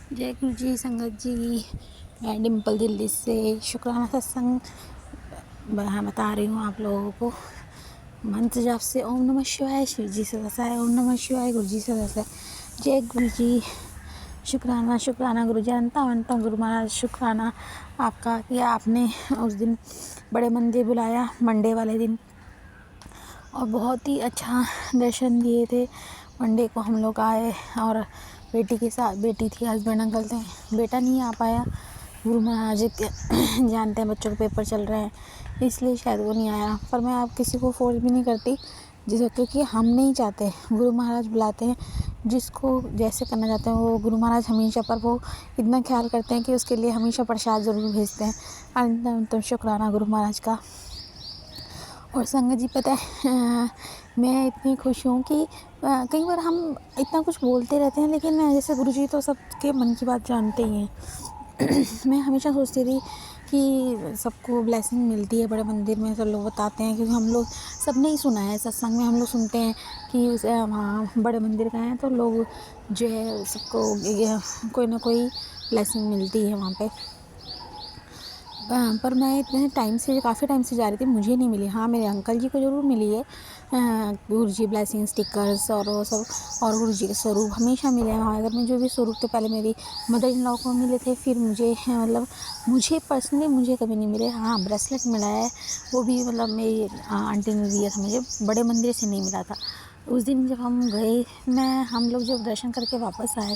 जय गुरु जी, संगत जी। मैं डिम्पल दिल्ली से शुक्राना सत्संग बता रही हूँ आप लोगों को। मंत्र जाप से ओम नमः शिवाय, शिव जी से दसाय ओम नमः शिवाय, गुरु जी से दसाय। जय गुरु जी, शुक्राना शुक्राना गुरु जी, अनंतम गुरु महाराज शुक्राना आपका कि आपने उस दिन बड़े मंदिर बुलाया मंडे वाले दिन, और बहुत ही अच्छा दर्शन दिए थे। मंडे को हम लोग आए और बेटी के साथ, बेटी थी, हस्बैंड अंकल थे, बेटा नहीं आ पाया। गुरु महाराज के जानते हैं बच्चों के पेपर चल रहे हैं, इसलिए शायद वो नहीं आया। पर मैं आप किसी को फोर्स भी नहीं करती, जिसे क्योंकि हम नहीं चाहते, गुरु महाराज बुलाते हैं जिसको जैसे करना चाहते हैं वो गुरु महाराज हमेशा। पर वो इतना ख्याल करते हैं कि उसके लिए हमेशा प्रसाद ज़रूर भेजते हैं। अनंतम शुक्राना गुरु महाराज का। और संगत जी पता है मैं इतनी खुश हूँ कि कई बार हम इतना कुछ बोलते रहते हैं, लेकिन जैसे गुरु जी तो सबके मन की बात जानते ही हैं। मैं हमेशा सोचती थी कि सबको ब्लेसिंग मिलती है बड़े मंदिर में, सब लोग बताते हैं, क्योंकि हम लोग सबने ही सुना है, सत्संग में हम लोग सुनते हैं कि वहाँ बड़े मंदिर गए हैं तो लोग जो है सबको कोई ना कोई ब्लेसिंग मिलती है वहाँ पे। पर मैं इतने टाइम से, काफ़ी टाइम से जा रही थी, मुझे नहीं मिली। हाँ, मेरे अंकल जी को ज़रूर मिली है गुरु जी ब्लेसिंग स्टिकर्स और वो सब, और गुरु जी के स्वरूप हमेशा मिले हैं वहाँ। अगर मैं जो भी स्वरूप थे, पहले मेरी मदर इन लॉ को मिले थे, फिर मुझे मतलब मुझे पर्सनली मुझे कभी नहीं मिले। हाँ, ब्रेसलेट मिला है, वो भी मतलब मेरी आंटी ने दिया था मुझे, बड़े मंदिर से नहीं मिला था। उस दिन जब हम गए, हम लोग जब दर्शन करके वापस आए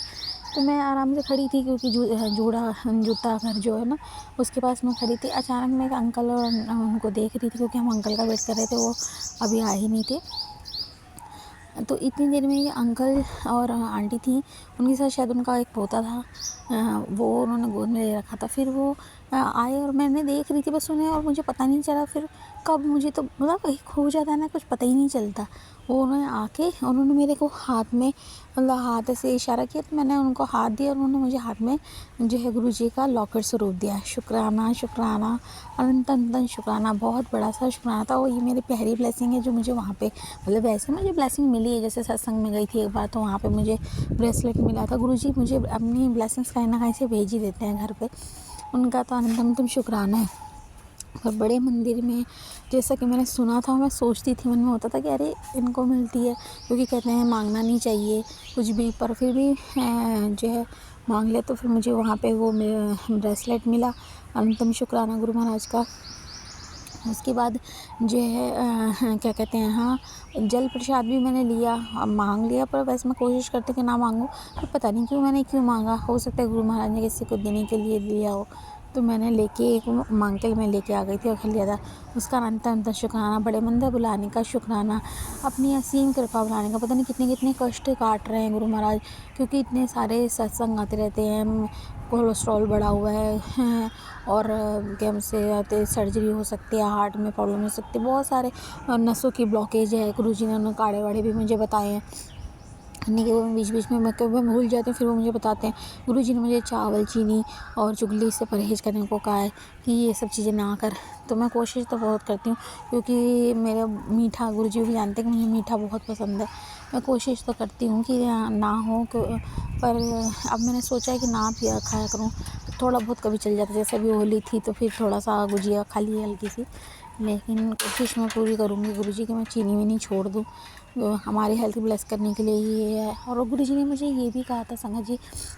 तो मैं आराम से खड़ी थी, क्योंकि जूता घर जो है ना उसके पास मैं खड़ी थी। अचानक मैं एक अंकल और उनको देख रही थी, क्योंकि हम अंकल का वेट कर रहे थे, वो अभी आ ही नहीं थे। तो इतनी देर में ये अंकल और आंटी थी, उनके साथ शायद उनका एक पोता था, वो उन्होंने गोद में ले रखा था। फिर वो आए और मैंने देख रही थी बस उन्हें, और मुझे पता नहीं चला फिर कब, मुझे तो मतलब कहीं खो जाता है ना, कुछ पता ही नहीं चलता। वो उन्होंने आके उन्होंने मेरे को हाथ में मतलब हाथ से इशारा किया, तो मैंने उनको हाथ दिया और उन्होंने मुझे हाथ में जो है गुरु जी का लॉकेट स्वरूप दिया। शुक्राना शुक्राना अनंत शुक्राना, बहुत बड़ा सा शुक्राना था। वो ये मेरी पहली ब्लेसिंग है जो मुझे वहाँ पे, मतलब वैसे मुझे ब्लेसिंग मिली है, जैसे सत्संग में गई थी एक बार तो वहाँ पे मुझे ब्रेसलेट मिला था। गुरु जी मुझे अपनी ब्लेसिंग्स कहीं ना कहीं से भेज ही देते हैं घर पे, उनका तो अनंतम शुक्राना है। और बड़े मंदिर में जैसा कि मैंने सुना था, मैं सोचती थी, मन में होता था कि अरे इनको मिलती है, क्योंकि कहते हैं मांगना नहीं चाहिए कुछ भी, पर फिर भी जो है मांग ले। तो फिर मुझे वहाँ पे वो ब्रेसलेट मिला। अनंतम शुक्राना गुरु महाराज का। उसके बाद जो है क्या कहते हैं, हाँ, जल प्रसाद भी मैंने लिया, मांग लिया, पर वैसे मैं कोशिश करती कि ना मांगूं, तो पता नहीं मैंने क्यों मांगा। हो सकता है गुरु महाराज ने किसी को देने के लिए लिया हो, तो मैंने लेके एक मांग के मैं लेके आ गई थी और खा लिया था। उसका अंत शुक्राना, बड़े मंदिर बुलाने का शुक्राना, अपनी असीम कृपा बुलाने का। पता नहीं कितने कितने कष्ट काट रहे हैं गुरु महाराज, क्योंकि इतने सारे सत्संग आते रहते हैं, कोलेस्ट्रॉल बढ़ा हुआ है और क्या से आते, सर्जरी हो सकती है, हार्ट में प्रॉब्लम हो सकती है, बहुत सारे नसों की ब्लॉकेज है। गुरु जी ने उन्होंने काढ़े वाढ़े भी मुझे बताए हैं, नहीं कि वो बीच बीच में मैं कभी भूल जाती हूँ, फिर वो मुझे बताते हैं। गुरु जी ने मुझे चावल, चीनी और चुगली से परहेज़ करने को कहा है कि ये सब चीज़ें ना कर। तो मैं कोशिश तो बहुत करती हूँ, क्योंकि मेरा मीठा, गुरु जी भी जानते हैं कि मुझे मीठा बहुत पसंद है। मैं कोशिश तो करती हूँ कि ना हो, पर अब मैंने सोचा है कि ना पिया खाया करूँ, थोड़ा बहुत कभी चल जाता है। जैसे अभी होली थी तो फिर थोड़ा सा गुजिया खा ली हल्की सी, लेकिन कोशिश मैं पूरी करूँगी गुरु जी कि मैं चीनी भी नहीं छोड़ दूँ। हमारी हेल्थ ब्लेस करने के लिए ही है। और गुरु जी ने मुझे ये भी कहा था संगत जी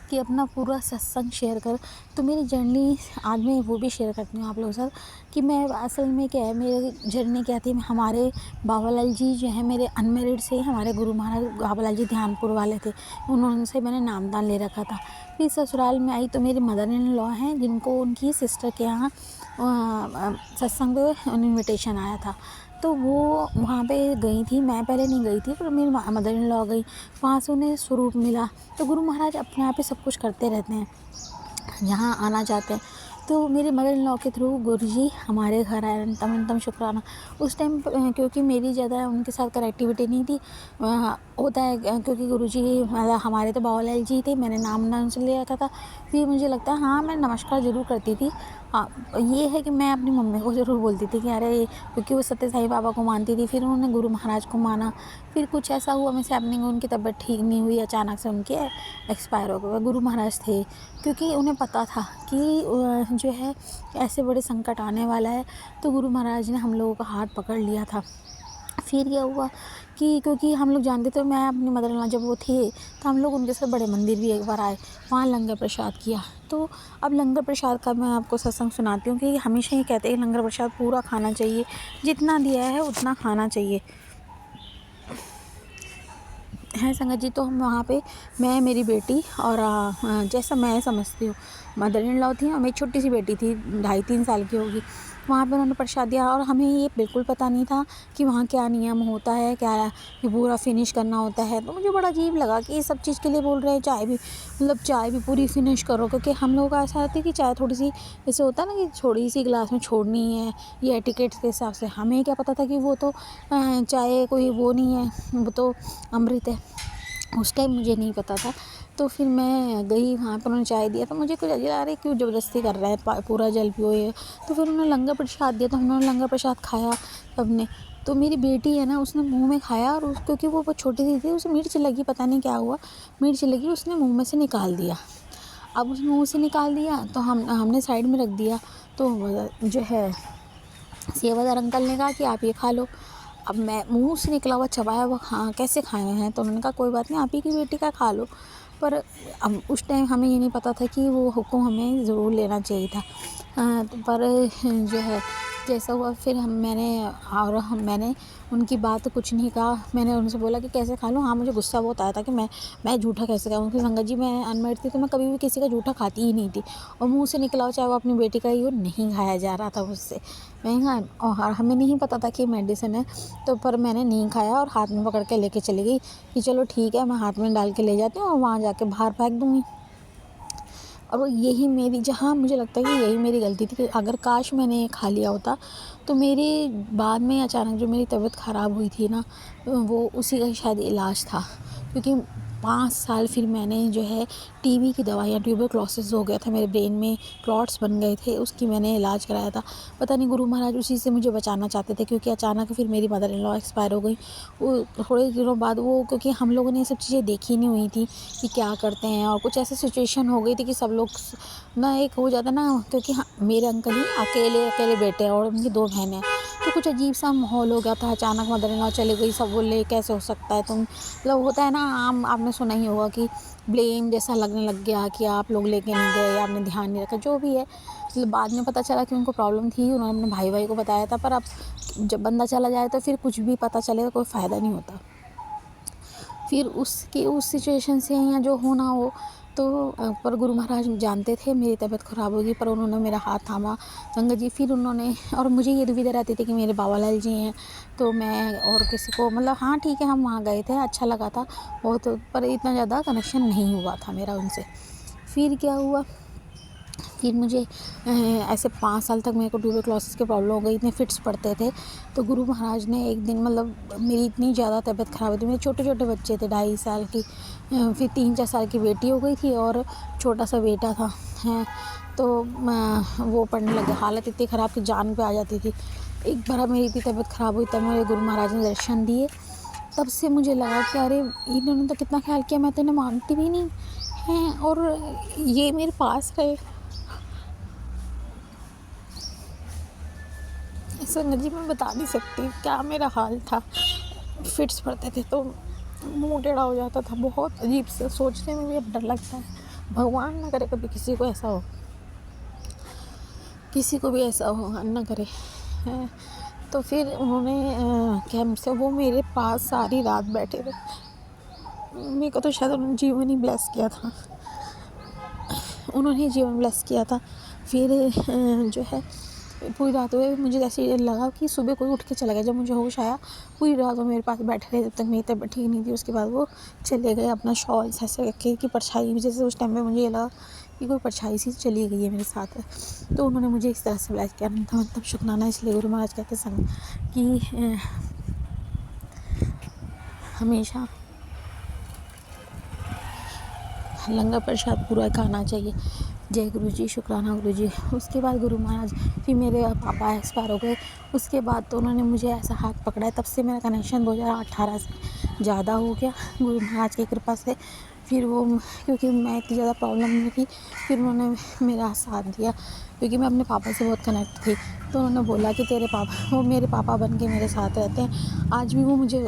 कि अपना पूरा सत्संग शेयर कर। तो मेरी जर्नी आज मैं वो भी शेयर करती हूँ आप लोगों के साथ कि मैं असल में क्या है, मेरी जर्नी क्या थी। हमारे बाबा लाल जी जो है मेरे अनमेरिड से, हमारे गुरु महाराज बाबा लाल जी ध्यानपुर वाले थे, उनसे मैंने नामदान ले रखा था। फिर ससुराल में आई तो मेरी मदर इन लॉ हैं, जिनको उनकी सिस्टर के यहाँ सत्संग पे इन्विटेशन आया था, तो वो वहाँ पे गई थी। मैं पहले नहीं गई थी, पर मेरी मदर इन लॉ गई, वहाँ से उन्हें स्वरूप मिला। तो गुरु महाराज अपने आप ही सब कुछ करते रहते हैं, जहाँ आना चाहते हैं। तो मेरे मदर इन लॉ के थ्रू गुरु जी हमारे घर आए, अनंतम शुक्राना। उस टाइम क्योंकि मेरी ज़्यादा उनके साथ कनेक्टिविटी नहीं थी, होता है क्योंकि गुरु जी मतलब हमारे तो बाबा लाल जी थे, मैंने नाम उनसे ले रखा था। फिर मुझे लगता है हाँ मैं नमस्कार ज़रूर करती थी, ये है कि मैं अपनी मम्मी को ज़रूर बोलती थी कि अरे, क्योंकि वो सत्य साईं बाबा को मानती थी, फिर उन्होंने गुरु महाराज को माना, फिर कुछ ऐसा हुआ मिस हैपनिंग, उनकी तबीयत ठीक नहीं हुई, अचानक से उनके एक्सपायर हो गए। गुरु महाराज थे, क्योंकि उन्हें पता था कि जो है ऐसे बड़े संकट आने वाला है, तो गुरु महाराज ने हम लोगों का हाथ पकड़ लिया था। फिर क्या हुआ कि क्योंकि हम लोग जानते थे, मैं अपनी मदर इन लॉ जब वो थे तो हम लोग उनके साथ बड़े मंदिर भी एक बार आए, वहाँ लंगर प्रसाद किया। तो अब लंगर प्रसाद का मैं आपको सत्संग सुनाती हूँ कि हमेशा ही कहते हैं लंगर प्रसाद पूरा खाना चाहिए, जितना दिया है उतना खाना चाहिए है संगत जी। तो हम वहाँ पे, मैं, मेरी बेटी और जैसा मैं समझती हूँ, मदर इन लॉ थी और मेरी छोटी सी बेटी थी, 2.5-3 साल की होगी। वहाँ पे उन्होंने प्रसाद दिया और हमें ये बिल्कुल पता नहीं था कि वहाँ क्या नियम होता है, क्या कि पूरा फिनिश करना होता है। तो मुझे बड़ा अजीब लगा कि ये सब चीज़ के लिए बोल रहे हैं, चाय भी मतलब चाय भी पूरी फिनिश करो, क्योंकि हम लोगों का ऐसा होता है कि चाय थोड़ी सी जैसे होता है ना कि थोड़ी सी गिलास में छोड़नी है, ये एटिकेट्स के हिसाब से। हमें क्या पता था कि वो तो चाय कोई वो नहीं है, वो तो अमृत है। उस टाइम मुझे नहीं पता था। तो फिर मैं गई वहाँ पर, उन्होंने चाय दिया तो मुझे कुछ अजीब लगा, रही क्यों ज़बरदस्ती कर रहा है, पूरा जल पियो ये। तो फिर उन्होंने लंगर प्रसाद दिया, तो हमने लंगर प्रसाद खाया सबने। तो मेरी बेटी है ना, उसने मुंह में खाया और क्योंकि वो बहुत छोटी सी थी, उसे मिर्च लगी, पता नहीं क्या हुआ, मिर्च लगी, उसने मुँह में से निकाल दिया। अब उसने मुँह से निकाल दिया तो हमने साइड में रख दिया। तो जो है सेवादार अंकल ने कहा कि आप ये खा लो। अब मैं मुँह से निकला हुआ चबाया हुआ कैसे खाए हैं, तो उन्होंने कहा कोई बात नहीं, आप ही की बेटी का खा लो। पर अब उस टाइम हमें ये नहीं पता था कि वो हुक्म हमें ज़रूर लेना चाहिए था। पर जो है जैसा हुआ, फिर मैंने उनकी बात कुछ नहीं कहा। मैंने उनसे बोला कि कैसे खा लूँ। हाँ, मुझे गुस्सा बहुत आया था कि मैं झूठा कैसे खाऊँ, क्योंकि संगत जी मैं अनमेरिड थी, तो मैं कभी भी किसी का झूठा खाती ही नहीं थी। और मुँह से निकला हो चाहे वो अपनी बेटी का ही हो, नहीं खाया जा रहा था मुझसे। मैं कहा, और हमें नहीं पता था कि मेडिसिन है, तो पर मैंने नहीं खाया और हाथ में पकड़ के लेके चली गई कि चलो ठीक है, मैं हाथ में डाल के ले जाती हूँ और वहाँ जाके बाहर फेंक दूँगी। और यही मेरी, जहाँ मुझे लगता है कि यही मेरी गलती थी कि अगर काश मैंने खा लिया होता, तो मेरे बाद में अचानक जो मेरी तबीयत ख़राब हुई थी ना, वो उसी का शायद इलाज था। क्योंकि 5 साल फिर मैंने जो है टीबी की दवाइयाँ, ट्यूबरक्लोसिस हो गया था मेरे ब्रेन में, क्लॉट्स बन गए थे, उसकी मैंने इलाज कराया था। पता नहीं गुरु महाराज उसी से मुझे बचाना चाहते थे, क्योंकि अचानक फिर मेरी मदर इन लॉ एक्सपायर हो गई। वो थोड़े दिनों बाद, वो क्योंकि हम लोगों ने ये सब चीज़ें देखी नहीं हुई थी कि क्या करते हैं, और कुछ ऐसी सिचुएशन हो गई थी कि सब लोग ना एक हो जाता ना, क्योंकि हाँ, मेरे अंकल ही अकेले बेटे हैं और उनकी 2 बहनें हैं। तो कुछ अजीब सा माहौल हो गया था, अचानक मदर इन लॉ चली गई, सब बोले कैसे हो सकता है तुम, मतलब होता है ना, आम आपने सुना ही होगा कि ब्लेम जैसा लगने लग गया कि आप लोग लेके नहीं गए, आपने ध्यान नहीं रखा, जो भी है। मतलब बाद में पता चला कि उनको प्रॉब्लम थी, उन्होंने अपने भाई को बताया था। पर अब जब बंदा चला जाए तो फिर कुछ भी पता चले तो कोई फ़ायदा नहीं होता। फिर उस सिचुएशन से या जो होना हो, तो पर गुरु महाराज जानते थे मेरी तबीयत ख़राब होगी, पर उन्होंने मेरा हाथ थामा संगत जी। फिर उन्होंने, और मुझे ये दुविधा रहती थी कि मेरे बाबा लाल जी हैं, तो मैं और किसी को, मतलब हाँ ठीक है, हम वहाँ गए थे, अच्छा लगा था बहुत, पर इतना ज़्यादा कनेक्शन नहीं हुआ था मेरा उनसे। फिर क्या हुआ, फिर मुझे ऐसे 5 साल तक मेरे को ट्यूबरक्लोसिस की प्रॉब्लम हो गई, इतने फिट्स पड़ते थे। तो गुरु महाराज ने एक दिन, मतलब मेरी इतनी ज़्यादा तबीयत ख़राब थी, मेरे छोटे बच्चे थे, 2.5 साल की, फिर 3-4 साल की बेटी हो गई थी और छोटा सा बेटा था हैं। तो वो पढ़ने लगे, हालत इतनी ख़राब कि जान पे आ जाती थी। एक बार मेरी इतनी तबीयत ख़राब हुई, तब मेरे गुरु महाराज ने दर्शन दिए। तब से मुझे लगा कि अरे, इन्होंने तो कितना ख्याल किया, मैं तो इन्हें मानती भी नहीं हैं, और ये मेरे पास रहे। संगत जी मैं बता नहीं सकती क्या मेरा हाल था। फिट्स पड़ते थे तो मुंह टेढ़ा हो जाता था, बहुत अजीब से, सोचने में भी अब डर लगता है। भगवान ना करे कभी किसी को ऐसा हो, किसी को भी ऐसा हो, ना करे। तो फिर उन्होंने क्या मुझसे, वो मेरे पास सारी रात बैठे थे। मेरे को तो शायद उन्होंने जीवन ही ब्लेस किया था, उन्होंने जीवन ब्लेस किया था। फिर जो है पूरी रात हुए, मुझे ऐसे लगा कि सुबह कोई उठ के चला गया। जब मुझे होश आया, पूरी रात वो मेरे पास बैठे रहे जब तक मेरी तबीयत ठीक नहीं थी। उसके बाद वो चले गए, अपना शॉल ऐसे रख के कि परछाई, जैसे उस टाइम में मुझे ये लगा कि कोई परछाई सी चली गई है मेरे साथ। तो उन्होंने मुझे इस तरह से ब्लेस किया, मतलब शुक्राना। इसलिए गुरु महाराज कहते संग कि हमेशा लंगर प्रसाद पूरा खाना चाहिए। जय गुरु जी, शुक्राना गुरु जी। उसके बाद गुरु महाराज, फिर मेरे पापा एक्सपायर हो गए। उसके बाद तो उन्होंने मुझे ऐसा हाथ पकड़ा है, तब से मेरा कनेक्शन 2018 से ज़्यादा हो गया गुरु महाराज की कृपा से। फिर वो, क्योंकि मैं इतनी ज़्यादा प्रॉब्लम में थी, फिर उन्होंने मेरा साथ दिया, क्योंकि मैं अपने पापा से बहुत कनेक्ट थी। तो उन्होंने बोला कि तेरे पापा, वो मेरे पापा बन के मेरे साथ रहते हैं आज भी। वो मुझे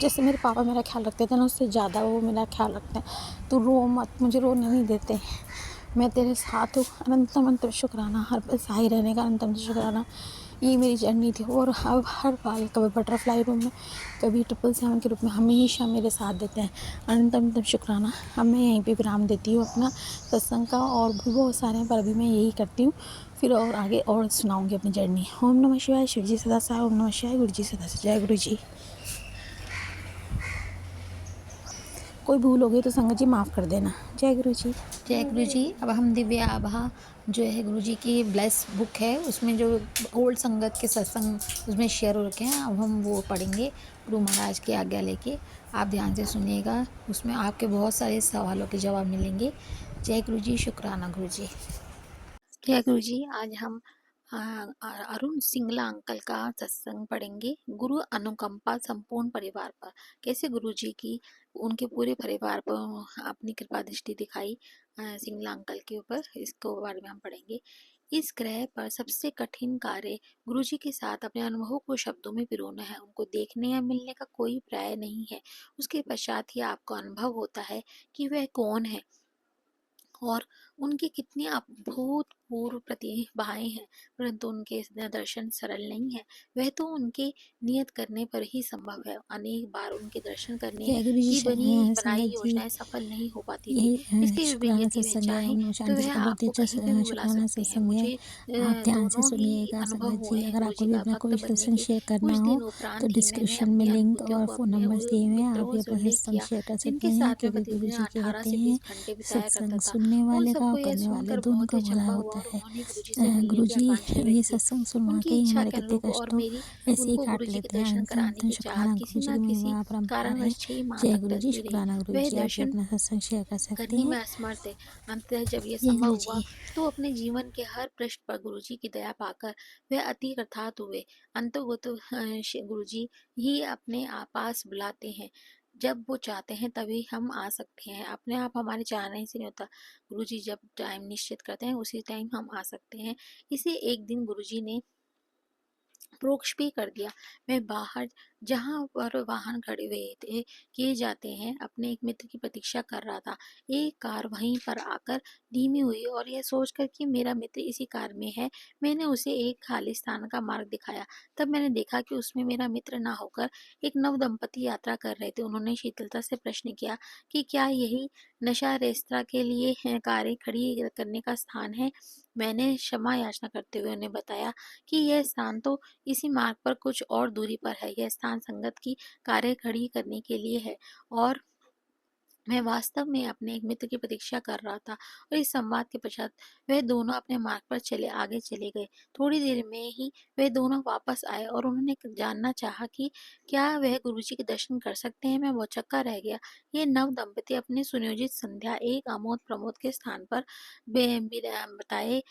जैसे मेरे पापा मेरा ख्याल रखते थे ना, उससे ज़्यादा वो मेरा ख्याल रखते हैं। तो रो मत, मुझे रोने नहीं देते। मैं तेरे साथ हूँ, अनंतम अंतम शुक्राना, हर पल सहाय रहने का अनंतम शुक्राना। ये मेरी जर्नी थी। और अब हर पल, कभी बटरफ्लाई रूम में, कभी 777 के रूप में, हमेशा मेरे साथ देते हैं। अनंतम अंतम शुक्राना। अब मैं यहीं पे विराम देती हूँ अपना सत्संग का, और भी बहुत सारे हैं पर अभी मैं यही करती हूँ। फिर और आगे और सुनाऊँगी अपनी जर्नी। ओम नमः शिवाय। शिव जी सदा सहाय। ओम नमः शिवाय। गुरु जी सदा सहाय। जय गुरु जी। कोई भूल हो गई तो संगत जी माफ़ कर देना। जय गुरु जी। जय गुरु जी। अब हम दिव्य आभा जो है गुरु जी की ब्लेस बुक है, उसमें जो ओल्ड संगत के सत्संग उसमें शेयर हो रखे हैं, अब हम वो पढ़ेंगे गुरु महाराज की आज्ञा लेके। आप ध्यान से सुनिएगा, उसमें आपके बहुत सारे सवालों के जवाब मिलेंगे। जय गुरु जी, शुक्राना गुरु जी। जय गुरु जी। आज हम अरुण सिंगला अंकल का सत्संग पढ़ेंगे, गुरु अनुकंपा संपूर्ण परिवार पर। कैसे गुरु जी की उनके पूरे परिवार पर अपनी कृपा दृष्टि दिखाई सिंगला अंकल के ऊपर, इसको बारे में हम पढ़ेंगे। इस ग्रह पर सबसे कठिन कार्य गुरु जी के साथ अपने अनुभवों को शब्दों में पिरोना है। उनको देखने या मिलने का कोई पर्याय नहीं है, उसके पश्चात ही आपको अनुभव होता है कि वह कौन है और उनकी कितनी अभूतपूर्व प्रतिभाएं हैं। परंतु उनके दर्शन सरल नहीं है, वह तो उनके नियत करने पर ही संभव है। अनेक बार उनके दर्शन करने जय गुरु जी। की बनाई संगत जी, योजनाएं सफल नहीं हो पाती थी। यही इसके विपरीत शुक्राना यदि वह सत्संग है। चाहें ओम नमः तो शांति जी वह का बहुत ही आपको अच्छा कहीं पे भी बुला शुक्राना सकते हैं। सत्संग है। मुझे आप ध्यान से दोनों ही सुनिएगा अनुभव संगत हुए जी। हैं अगर गुरु आपको जी भी का अपना भक्त कोई बनने सत्संग के शेयर करना कुछ हो दिन तो उपरांत ही मैंने डिस्क्रिप्शन में अपनी लिंक अनुभूतियों और को फ़ोन अपने नंबर्स दिए हुए हैं। आप मित्रों भी से अपना उल्लेख सत्संग किया, शेयर कर सकते जिनके हैं, साथ में क्योंकि गुरु प्रतिदिन जी अठारह कहते से हैं 20 घंटे बिताया करता सत्संग था। सुनने उन वाले का और सबको यह करने वाले सुनकर दोनों बहुत का ही भला अचंभा हुआ होता और है। उन्होंने गुरुजी से मिलने गुरु की जी आकांक्षा ये व्यक्त की। सत्संग सुनवा के उनकी ही इच्छा हमारे के कितने अनुरूप और कष्टों मेरी ऐसे ही उनको काट गुरुजी के लेते हैं। दर्शन अंतिम कराने अंतिम की चाहत शुक्राना किसी गुरु जी न की किसी महिमा अपरंपार है। कारणवश 6 माह जय तक गुरु जी। टलती रही। शुक्राना गुरु वह जी। आप भी दर्शन अपना सत्संग शेयर कर सकते करने में हैं। असमर्थ है। अंततः जब यह जय संभव गुरु हुआ जी। तो अपने जीवन के हर पृष्ठ पर गुरुजी की दया पाकर वह अति कृतार्थ हुए। अंततः गुरुजी ही अपने पास बुलाते हैं। जब वो चाहते हैं तभी हम आ सकते हैं, अपने आप हमारे चाहने से नहीं होता। गुरुजी जब टाइम निश्चित करते हैं उसी टाइम हम आ सकते हैं। इसे एक दिन गुरुजी ने प्रोक्ष भी कर दिया। मैं बाहर जहाँ पर वाहन खड़े हुए थे किए जाते हैं, अपने एक मित्र की प्रतीक्षा कर रहा था। एक कार वहीं पर आकर धीमी हुई और यह सोचकर कि मेरा मित्र इसी कार में है, मैंने उसे एक खाली स्थान का मार्ग दिखाया। तब मैंने देखा कि उसमें मेरा मित्र ना होकर एक नव दंपति यात्रा कर रहे थे। उन्होंने शीतलता से प्रश्न किया कि क्या यही नशा रेस्तरां के लिए कारें खड़ी करने का स्थान है। मैंने क्षमा याचना करते हुए उन्हें बताया कि यह स्थान तो इसी मार्ग पर कुछ और दूरी पर है। यह स्थान संगत की कारें खड़ी करने के लिए है और मैं वास्तव में अपने एक मित्र की प्रतीक्षा कर रहा था। और इस संवाद के पश्चात वह दोनों अपने मार्ग पर आगे चले गए। थोड़ी देर में ही वे दोनों वापस आए और उन्होंने जानना चाहा कि क्या वह गुरुजी के दर्शन कर सकते हैं। मैं भौचक्का रह गया। ये नव दंपति अपनी सुनियोजित संध्या एक आमोद प्रमोद के स्थान पर बताए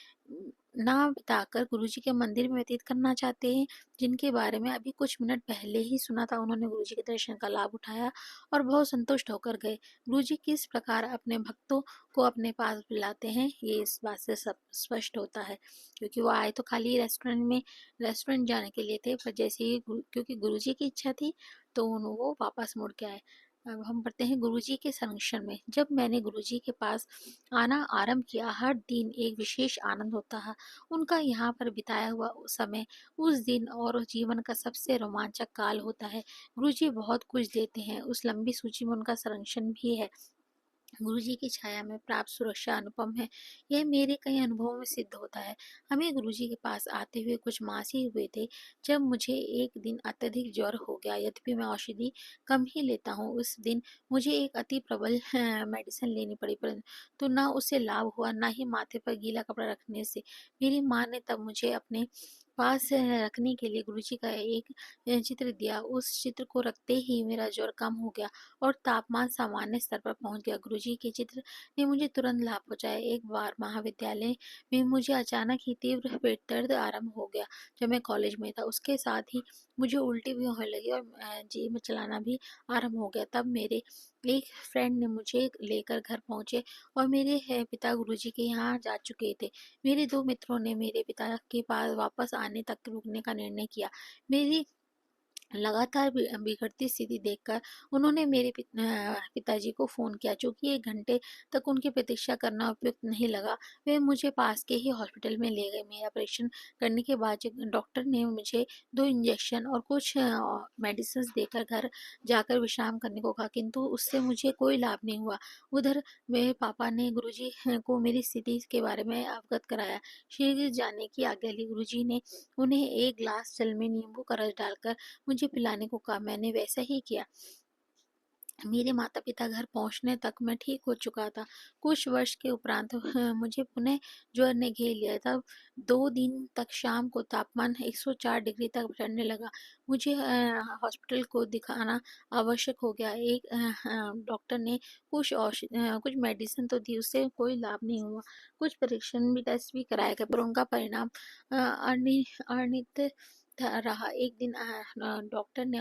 ना बिताकर गुरुजी के मंदिर में व्यतीत करना चाहते हैं, जिनके बारे में अभी कुछ मिनट पहले ही सुना था। उन्होंने गुरुजी के दर्शन का लाभ उठाया और बहुत संतुष्ट होकर गए। गुरुजी किस प्रकार अपने भक्तों को अपने पास बुलाते हैं, ये इस बात से सब स्पष्ट होता है, क्योंकि वो आए तो खाली रेस्टोरेंट जाने के लिए थे, पर जैसे ही क्योंकि गुरुजी की इच्छा थी तो वो वापस मुड़ के आए। अब हम पढ़ते हैं गुरुजी के संरक्षण में। जब मैंने गुरुजी के पास आना आरंभ किया, हर दिन एक विशेष आनंद होता है। उनका यहाँ पर बिताया हुआ समय उस दिन और उस जीवन का सबसे रोमांचक काल होता है। गुरुजी बहुत कुछ देते हैं, उस लंबी सूची में उनका संरक्षण भी है। गुरुजी की छाया में प्राप्त सुरक्षा अनुपम है। यह मेरे कई अनुभवों में सिद्ध होता है। हमें गुरुजी के पास आते हुए कुछ मास ही हुए थे जब मुझे एक दिन अत्यधिक ज्वर हो गया। यद्यपि मैं औषधि कम ही लेता हूँ, उस दिन मुझे एक अति प्रबल मेडिसिन लेनी पड़ी, परंतु न उससे लाभ हुआ, न ही माथे पर गीला कपड़ा रखने से। मेरी माँ ने तब मुझे अपने पास रखने के लिए गुरुजी का एक चित्र दिया। उस चित्र को रखते ही मेरा ज्वर कम हो गया और तापमान सामान्य स्तर पर पहुंच गया। गुरुजी के चित्र ने मुझे तुरंत लाभ पहुंचाया। एक बार महाविद्यालय में मुझे अचानक ही तीव्र पेट दर्द आरंभ हो गया जब मैं कॉलेज में था। उसके साथ ही मुझे उल्टी भी होने लगी और जी में चलाना भी आरंभ हो गया। तब मेरे एक फ्रेंड ने मुझे लेकर घर पहुंचे और मेरे पिता गुरुजी के यहाँ जा चुके थे। मेरे 2 मित्रों ने मेरे पिता के पास वापस आने तक रुकने का निर्णय किया। मेरी लगातार बिगड़ती स्थिति देखकर उन्होंने मेरे पिताजी को फ़ोन किया। चूँकि 1 घंटे तक उनकी प्रतीक्षा करना उपयुक्त नहीं लगा, वे मुझे पास के ही हॉस्पिटल में ले गए। मेरा ऑपरेशन करने के बाद डॉक्टर ने मुझे 2 इंजेक्शन और कुछ मेडिसिन्स देकर घर जाकर विश्राम करने को कहा, किंतु उससे मुझे कोई लाभ नहीं हुआ। उधर मेरे पापा ने गुरुजी को मेरी स्थिति के बारे में अवगत कराया। शीघ्र जाने की आज्ञा ली। गुरुजी ने उन्हें 1 ग्लास जल में नींबू का रस डालकर मुझे पिलाने को कहा। मैंने वैसा ही किया। मेरे माता-पिता घर पहुँचने तक मैं ठीक हो चुका था। कुछ वर्ष के उपरांत मुझे पुनः ज्वर ने घेर लिया। तब 2 दिन तक शाम को तापमान 104 डिग्री तक चढ़ने लगा। मुझे हॉस्पिटल को दिखाना आवश्यक हो गया। एक डॉक्टर ने कुछ मेडिसिन तो दी, उससे कोई लाभ नहीं हुआ। कुछ परीक्षण भी टेस्ट भी कराए गए, पर उनका परिणाम अनिश्चित रहा। एक दिन डॉक्टर ने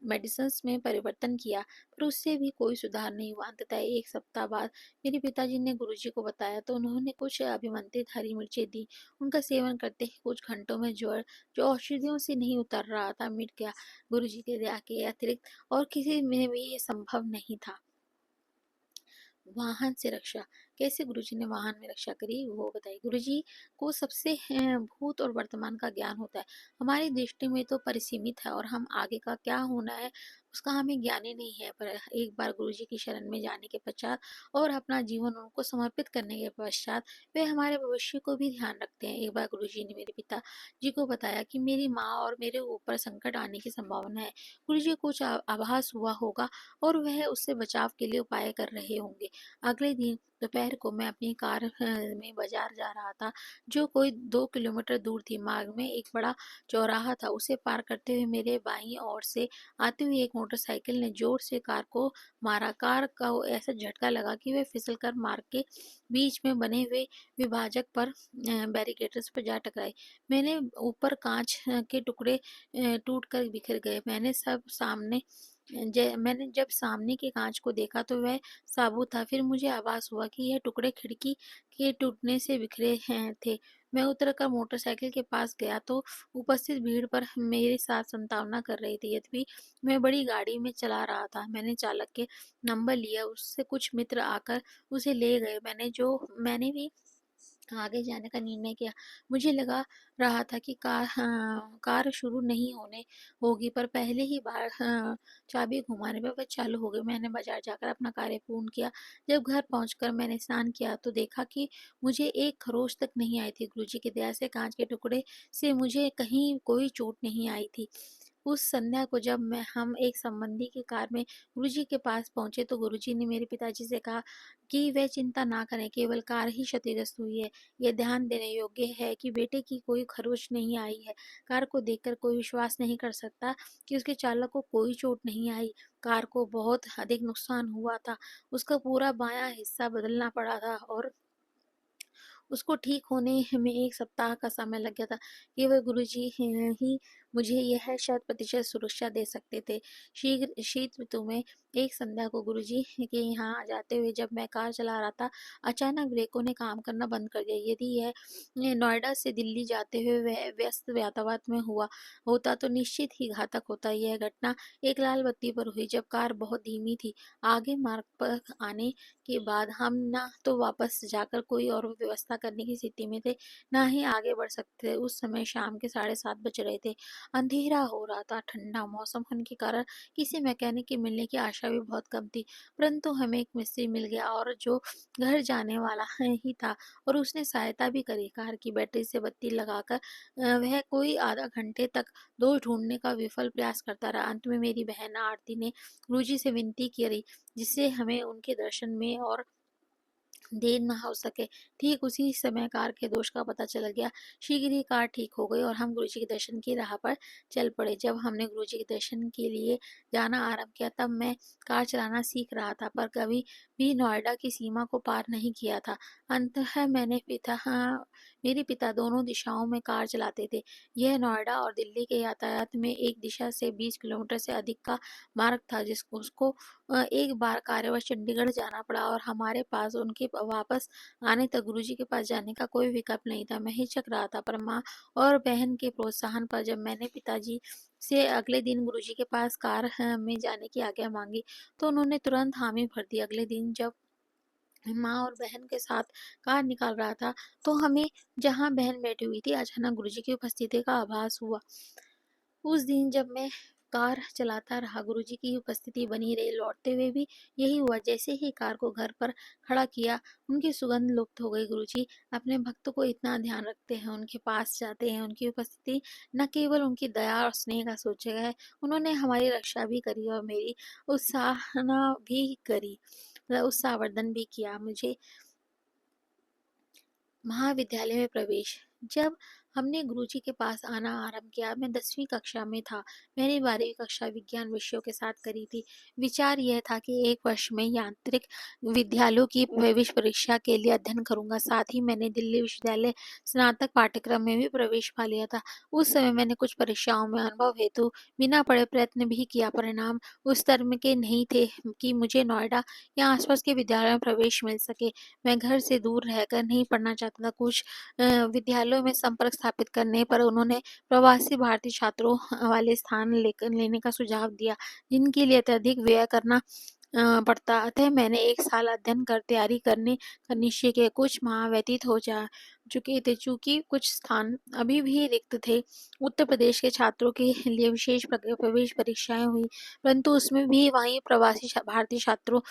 मेडिसिन्स में परिवर्तन किया, पर उससे भी कोई सुधार नहीं हुआ। अंततः 1 सप्ताह बाद मेरे पिताजी ने गुरुजी को बताया, तो उन्होंने कुछ अभिमंत्रित हरी मिर्चें दी। उनका सेवन करते ही कुछ घंटों में ज्वर, जो औषधियों से नहीं उतर रहा था, मिट गया। गुरुजी की दया के अतिरिक्त और किसी में भी ये संभव नहीं था। वाहन से रक्षा। कैसे गुरुजी ने वाहन में रक्षा करी वो बताइए। गुरुजी को सबसे भूत और वर्तमान का ज्ञान होता है। हमारी दृष्टि में तो परिसीमित है और हम आगे का क्या होना है उसका हमें ज्ञान ही नहीं है। पर एक बार गुरुजी की शरण में जाने के पश्चात और अपना जीवन उनको समर्पित करने के पश्चात वे हमारे भविष्य को भी ध्यान रखते हैं। एक बार गुरुजी ने मेरे पिता जी को बताया कि मेरी माँ और मेरे ऊपर संकट आने की संभावना है। गुरुजी को कुछ आभास हुआ होगा और वह उससे बचाव के लिए उपाय कर रहे होंगे। अगले दिन दोपहर को मैं अपनी कार में बाजार जा रहा था, जो कोई 2 किलोमीटर दूर थी। मार्ग में एक बड़ा चौराहा था, उसे पार करते हुए मेरे बाईं ओर से आती हुई एक मोटरसाइकिल ने जोर से कार को मारा। कार का ऐसा झटका लगा कि वह फिसल कर मार्ग के बीच में बने हुए विभाजक पर बैरिकेड्स पर जा टकराई। मैंने ऊपर कांच के टुकड़े टूट कर बिखर गए। मैंने जब सामने के कांच को देखा तो वह साबुत था। फिर मुझे आभास हुआ कि यह टुकड़े खिड़की के टूटने से बिखरे हैं थे। मैं उतरकर मोटरसाइकिल के पास गया तो उपस्थित भीड़ पर मेरे साथ संतावना कर रही थी। यद्यपि मैं बड़ी गाड़ी में चला रहा था, मैंने चालक के नंबर लिया। उससे कुछ मित्र आकर उसे ले गए। मैंने भी आगे जाने का निर्णय किया। मुझे लगा रहा था कि कार शुरू नहीं होने होगी, पर पहले ही बार चाबी घुमाने पर वह चालू हो गई। मैंने बाजार जाकर अपना कार्य पूर्ण किया। जब घर पहुंचकर मैंने स्नान किया तो देखा कि मुझे एक खरोच तक नहीं आई थी। गुरुजी की दया से कांच के टुकड़े से मुझे कहीं कोई चोट नहीं आई थी। उस संध्या को जब हम एक संबंधी की कार में गुरुजी के पास पहुंचे तो गुरुजी ने मेरे पिताजी से कहा कि वे चिंता ना करें, केवल कार ही क्षतिग्रस्त हुई है। यह ध्यान देने योग्य है कि बेटे की कोई खरोच नहीं आई है। कार को देखकर कोई विश्वास नहीं कर सकता कि उसके चालक को कोई चोट नहीं आई। कार को बहुत अधिक नुकसान हुआ था। उसका पूरा बायां हिस्सा बदलना पड़ा था और उसको ठीक होने में 1 सप्ताह का समय लग गया था। केवल गुरुजी ही मुझे यह शत-प्रतिशत सुरक्षा दे सकते थे। शीत ऋतु में एक संध्या को गुरुजी के यहाँ जाते हुए जब मैं कार चला रहा था, अचानक ब्रेकों ने काम करना बंद कर दिया। यदि यह नोएडा से दिल्ली जाते हुए वह व्यस्त यातायात में हुआ होता तो निश्चित ही घातक होता। यह घटना एक लाल बत्ती पर हुई, जब कार बहुत धीमी थी। आगे मार्ग पर आने के बाद हम ना तो वापस जाकर कोई और व्यवस्था करने की स्थिति में थे, ना ही आगे बढ़ सकते थे। उस समय शाम के 7:30 बज रहे थे। अंधेरा हो रहा था। ठंडा मौसम होने के कारण किसी मैकेनिक के मिलने की आशा भी बहुत कम थी। परंतु हमें एक मिस्त्री मिल गया और जो घर जाने वाला ही था और उसने सहायता भी करी। कार की बैटरी से बत्ती लगाकर वह कोई आधा घंटे तक दोष ढूंढने का विफल प्रयास करता रहा। अंत में मेरी बहन आरती ने गुरुजी से विनती करी जिससे हमें उनके दर्शन में और देर न हो सके। ठीक उसी समय कार के दोष का पता चल गया। शीघ्र ही कार ठीक हो गई और हम गुरुजी के दर्शन की राह पर चल पड़े। जब हमने गुरुजी के दर्शन के लिए जाना आरंभ किया तब मैं कार चलाना सीख रहा था, पर कभी भी नोएडा की सीमा को पार नहीं किया था। अंततः मेरे पिता दोनों दिशाओं में कार चलाते थे। यह नोएडा और दिल्ली के यातायात में एक दिशा से 20 किलोमीटर से अधिक का मार्ग था, जिसको उसको एक बार कार्यवश चंडीगढ़ जाना पड़ा और हमारे पास उनके वापस आने तक गुरुजी के पास जाने का कोई विकल्प नहीं था। मैं हिचक रहा था, पर माँ और बहन के प्रोत्साहन पर जब मैंने पिताजी से अगले दिन गुरुजी के पास कार में जाने की आज्ञा मांगी, तो उन्होंने तुरंत हामी भर दी। अगले दिन जब मैं माँ और बहन के साथ कार निकाल रहा था, तो हमें जहाँ बहन बैठी हुई थी अचानक गुरुजी की उपस्थिति का आभास हुआ। उस दिन जब मैं कार चलाता रहा, गुरुजी की उपस्थिति बनी रही। लौटते हुए भी यही हुआ। जैसे ही कार को घर पर खड़ा किया, उनकी सुगंध लुप्त हो गई। गुरुजी अपने भक्तों को इतना ध्यान रखते हैं, उनके पास जाते हैं। उनकी उपस्थिति न केवल उनकी दया और स्नेह का सूचक है, उन्होंने हमारी रक्षा भी करी और मेरी उत्साहना भी करी, मतलब उत्साहवर्धन भी किया। मुझे महाविद्यालय में प्रवेश। जब हमने गुरुजी के पास आना आरंभ किया, मैं 10वीं कक्षा में था। मैंने 12वीं कक्षा विज्ञान विषयों के साथ करी थी। विचार यह था कि एक वर्ष में यांत्रिक विद्यालयों की प्रवेश परीक्षा के लिए अध्ययन करूंगा। साथ ही मैंने दिल्ली विश्वविद्यालय स्नातक पाठ्यक्रम में भी प्रवेश पा लिया था। उस समय मैंने कुछ परीक्षाओं में अनुभव हेतु बिना पढ़े प्रयत्न भी किया। परिणाम उस स्तर में के नहीं थे कि मुझे नोएडा या आसपास के विद्यालयों में प्रवेश मिल सके। मैं घर से दूर रहकर नहीं पढ़ना चाहता था। कुछ विद्यालयों में संपर्क स्थापित करने पर उन्होंने प्रवासी भारतीय छात्रों वाले स्थान लेने का सुझाव दिया, जिनके लिए अत्यधिक व्यय करना पड़ता। अतः मैंने 1 साल अध्ययन कर तैयारी करने का निश्चय किया। कुछ माह व्यतीत हो जा चुके थे। चूंकि कुछ स्थान अभी भी रिक्त थे, उत्तर प्रदेश के छात्रों के लिए विशेष प्रवेश परीक्षाएं हुई, परंतु उसमें भी वहीं प्रवासी भारतीय छात्रों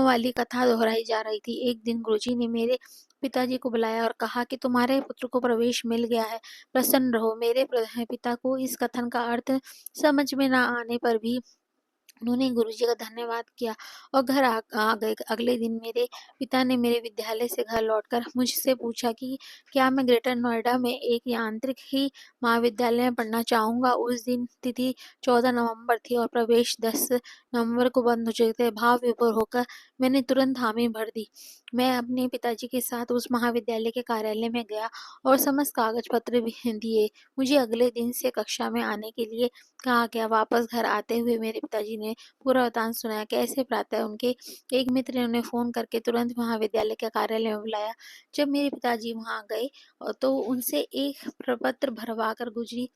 वाली कथा दोहराई जा रही थी। एक दिन गुरुजी ने मेरे पिताजी को बुलाया और कहा कि तुम्हारे पुत्र को प्रवेश मिल गया है, प्रसन्न रहो। मेरे पिता को इस कथन का अर्थ समझ में न आने पर भी उन्होंने गुरुजी का धन्यवाद किया और घर आ गए। अगले दिन मेरे पिता ने मेरे विद्यालय से घर लौटकर मुझसे पूछा कि क्या मैं ग्रेटर नोएडा में एक यांत्रिक ही महाविद्यालय में पढ़ना चाहूँगा। उस दिन तिथि 14 नवंबर थी और प्रवेश 10 नवंबर को बंद हो चुके थे। भाव विभोर होकर मैंने तुरंत हामी भर दी। मैं अपने पिताजी के साथ उस महाविद्यालय के कार्यालय में गया और समस्त कागज पत्र भी दिए। मुझे अगले दिन से कक्षा में आने के लिए कहा गया। वापस घर आते हुए मेरे पिताजी ने पूरा वृतांत सुनाया। कैसे प्रातः उनके एक मित्र ने उन्हें फ़ोन करके तुरंत महाविद्यालय के कार्यालय में बुलाया। जब मेरे पिताजी वहाँ गए तो उनसे एक प्रपत्र भरवा कर गुजरी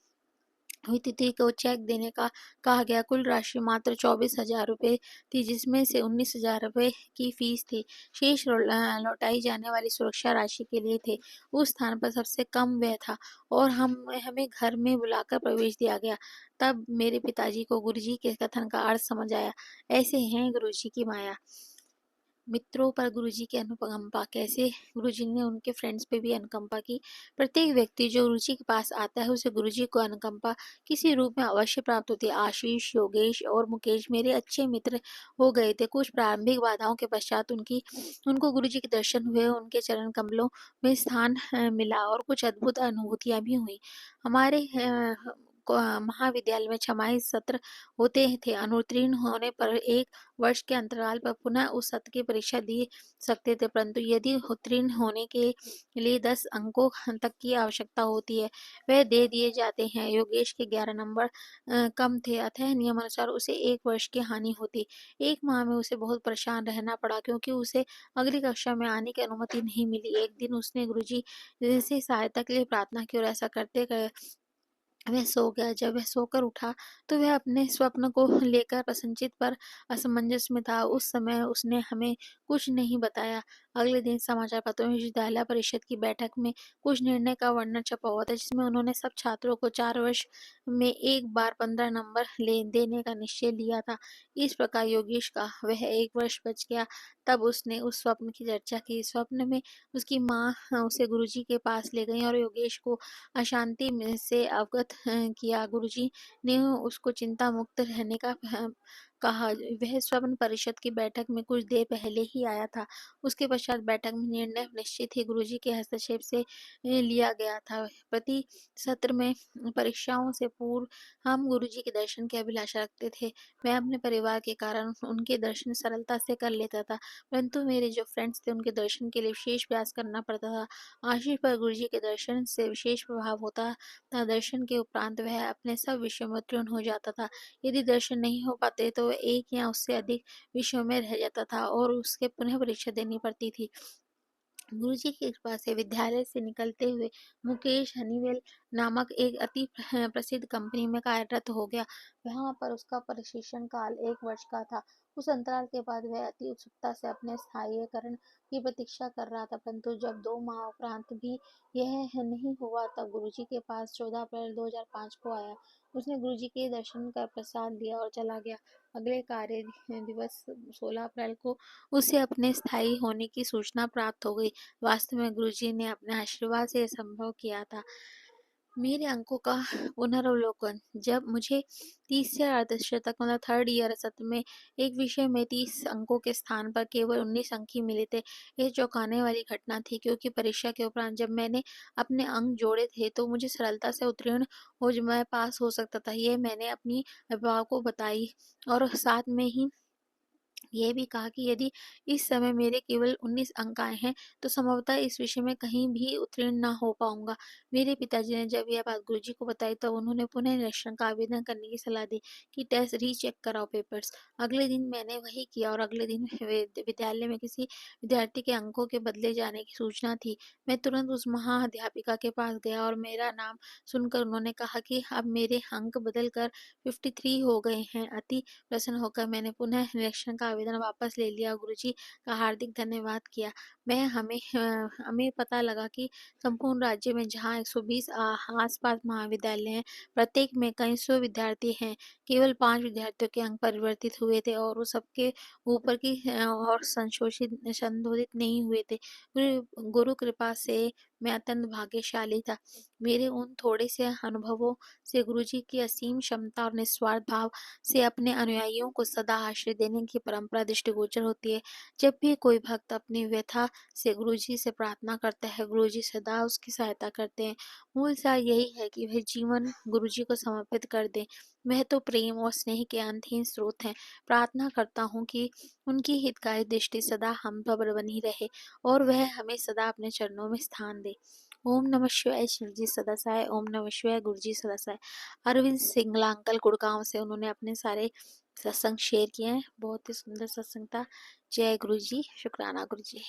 हुई तिथि को चेक देने का कहा गया। कुल राशि मात्र 24,000 रुपये थी, जिसमें से 19,000 रुपये की फीस थी। शेष लौटाई जाने वाली सुरक्षा राशि के लिए थे। उस स्थान पर सबसे कम व्यय था और हमें घर में बुलाकर प्रवेश दिया गया। तब मेरे पिताजी को गुरुजी के कथन का अर्थ समझ आया। ऐसे हैं गुरुजी की माया। मित्रों पर गुरुजी की अनुकंपा। कैसे गुरुजी ने उनके फ्रेंड्स पे भी अनुकंपा की। प्रत्येक व्यक्ति जो गुरुजी के पास आता है, उसे गुरुजी को अनुकंपा किसी रूप में अवश्य प्राप्त होती है। आशीष, योगेश और मुकेश मेरे अच्छे मित्र हो गए थे। कुछ प्रारंभिक बाधाओं के पश्चात उनको गुरुजी के दर्शन हुए, उनके चरण कमलों में स्थान मिला और कुछ अद्भुत अनुभूतियां भी हुई। हमारे महाविद्यालय में छमाही सत्र होते थे। अनुत्तीर्ण होने पर 1 वर्ष के अंतराल पर पुनः उस सत्र की परीक्षा दी सकते थे, परंतु यदि उत्तीर्ण होने के लिए 10 अंकों तक की आवश्यकता होती है, वह दे दिए जाते हैं। योगेश के 11 नंबर कम थे, अतः नियमानुसार उसे 1 वर्ष की हानि होती। 1 माह में उसे बहुत परेशान रहना पड़ा, क्योंकि उसे अगली कक्षा में आने की अनुमति नहीं मिली। एक दिन उसने गुरुजी से सहायता के लिए प्रार्थना की और ऐसा करते वह सो गया। जब वह सोकर उठा तो वह अपने स्वप्न को लेकर प्रसन्नचित्त पर असमंजस में था। उस समय उसने हमें कुछ नहीं बताया। अगले दिन समाचार पत्रों में विश्वविद्यालय परिषद की बैठक में कुछ निर्णय का वर्णन छपा हुआ था, जिसमें उन्होंने सब छात्रों को 4 वर्ष में एक बार 15 नंबर ले देने का निश्चय लिया था। इस प्रकार योगेश का वह 1 वर्ष बच गया। तब उसने उस स्वप्न की चर्चा की। स्वप्न में उसकी माँ उसे गुरुजी के पास ले गई और योगेश को अशांति में से अवगत किया। गुरुजी ने उसको चिंता मुक्त रहने का कहा। वह स्वर्ण परिषद की बैठक में कुछ देर पहले ही आया था। उसके पश्चात बैठक में निर्णय निश्चित ही गुरुजी के हस्तक्षेप से लिया गया था। प्रति सत्र में परीक्षाओं से पूर्व हम गुरुजी के दर्शन की अभिलाषा रखते थे। मैं अपने परिवार के कारण उनके दर्शन सरलता से कर लेता था, परंतु मेरे जो फ्रेंड्स थे उनके दर्शन के लिए विशेष प्रयास करना पड़ता था। आशीष पर गुरुजी के दर्शन से विशेष प्रभाव होता था। दर्शन के उपरांत वह अपने सब विषयों में उत्तीर्ण हो जाता था। यदि दर्शन नहीं हो पाते तो वह एक या उससे अधिक विषयों में रह जाता था और उसके पुनः परीक्षा देनी पड़ती थी। गुरुजी की कृपा से विद्यालय से निकलते हुए मुकेश हनीवेल नामक एक अति प्रसिद्ध कंपनी में कार्यरत हो गया। वहां पर उसका प्रशिक्षण काल 1 वर्ष का था। उस अंतराल के बाद वह अति उत्सुकता से अपने स्थायीकरण की प्रतीक्षा कर रहा था, परंतु जब 2 माह उपरांत भी यह नहीं हुआ तब गुरुजी के पास 14 अप्रैल 2005 को आया। उसने गुरुजी के दर्शन का प्रसाद लिया और चला गया। अगले कार्य दिवस 16 अप्रैल को उसे अपने स्थायी होने की सूचना प्राप्त हो गई। वास्तव में गुरुजी ने अपने आशीर्वाद से यह संभव किया था। मेरे अंकों का पुनर्वलोकन। जब मुझे 30 से अर्धशतक मतलब थर्ड ईयर सत्र में एक विषय में 30 अंकों के स्थान पर केवल 19 अंक ही मिले थे। यह चौंकाने वाली घटना थी, क्योंकि परीक्षा के उपरांत जब मैंने अपने अंक जोड़े थे तो मुझे सरलता से उत्तीर्ण हो मैं पास हो सकता था। यह मैंने अपनी अभिभावकों को बताई और साथ में ही ये भी कहा कि यदि इस समय मेरे केवल 19 अंक आए हैं तो संभवतः इस विषय में कहीं भी उत्तीर्ण ना हो पाऊंगा। मेरे पिताजी ने जब यह बात गुरुजी को बताई तो उन्होंने पुनः निरीक्षण का आवेदन करने की सलाह दी कि टेस्ट रीचेक कराओ पेपर्स। अगले दिन मैंने वही किया और अगले दिन विद्यालय में किसी विद्यार्थी के अंकों के बदले जाने की सूचना थी। मैं तुरंत उस महाअध्यापिका के पास गया और मेरा नाम सुनकर उन्होंने कहा कि अब मेरे अंक बदल कर 53 हो गए हैं। अति प्रसन्न होकर मैंने पुनः निरीक्षण का आवेदन वापस ले लिया और गुरुजी का हार्दिक धन्यवाद किया। हमें पता लगा कि संपूर्ण राज्य में जहाँ 120 आसपास महाविद्यालय हैं, प्रत्येक में कई सौ विद्यार्थी हैं, केवल 5 विद्यार्थियों के अंक परिवर्तित हुए थे और वो सबके ऊपर की और संशोधित नहीं हुए थे। गुरु कृपा से मैं अत्यंत भाग्यशाली था। मेरे उन थोड़े से अनुभवों से गुरुजी की असीम क्षमता और निस्वार्थ भाव से अपने अनुयायियों को सदा आश्रय देने की परंपरा दृष्टिगोचर होती है। जब भी कोई भक्त अपनी व्यथा से गुरुजी से प्रार्थना करता है, गुरुजी सदा उसकी सहायता करते हैं। मूल सार यही है कि वह जीवन गुरुजी को समर्पित कर दे। वह तो प्रेम और स्नेह के अनंत स्रोत हैं। प्रार्थना करता हूँ कि उनकी हितकारी दृष्टि सदा हम पर बनी रहे और वह हमें सदा अपने चरणों में स्थान दे। ओम नमः शिवाय। शिवजी सदा सहाय। ओम नमः शिवाय। गुरुजी सदा सहाय। अरविंद सिंगला अंकल गुड़गांव से उन्होंने अपने सारे सत्संग शेयर किए हैं। बहुत ही सुंदर सत्संग था। जय गुरु जी। शुक्राना गुरु जी।